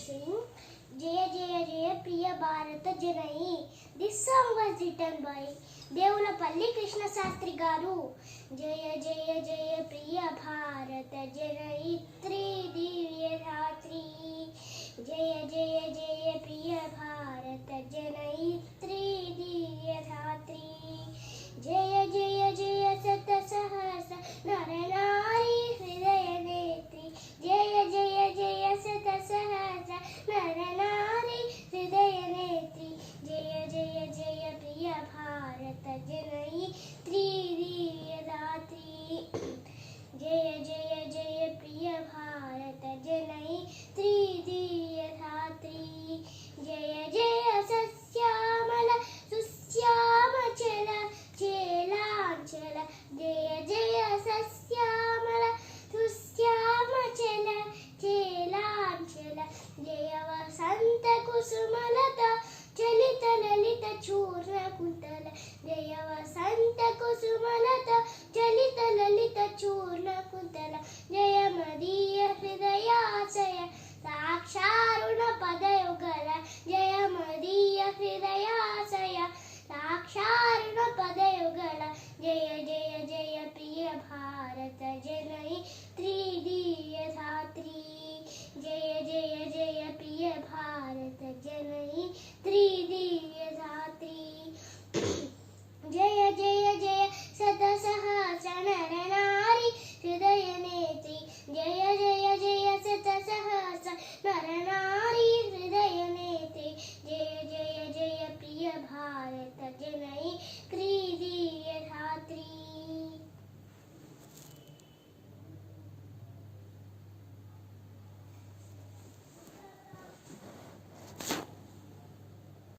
sing Jaya Jaya Jaya Priya Bharata Janayi. This song was written by Devulapalli Krishna Sastri Garu. Jaya Jaya Jaya Priya Bharata Janayitri Divya Dhatri. Jaya Jaya Jaya Priya Bharata Janayitri Divya Dhatri. Jaya Jaya Jaya Sata Sahasa Naranari Hridaya Netri. Jaya Jaya Jaya Sata Sahasa Naranari Hridaya Netri. Jaya Jaya Jaya Priya Bharata Janayitri Divya Dhatri. Jaya Jaya Jaya Priya Bharata Janayitri Divya Dhatri. Jaya Jaya Sasyamala Susyama Chala Chelanchala. Jaya Jaya Sasyamala Susyama Chala Chelanchala. Jaya Vasanta Kusumalata Chalita Lalita Churna Kuntala. Jaya Vasanta Kusumalata Chalita Lalita Churna Kuntala. Jaya Madhya Hridayasaya Saksharuna Padayogala. Jaya Madhya Hridayasaya Saksharuna Padayogala. Jaya Jaya Jaya Priya Bharata Janayitri Divya Dhatri. Jaya Jaya Jaya Priya Bharata Janayitri Divya Dhatri. Jaya Jaya Jaya Sata Sahasa Naranari Hridaya Netri. Jaya Jaya Jaya Sata Sahasa Naranari Hridaya Netri. Jaya Jaya Jaya Priya Bharata Janayitri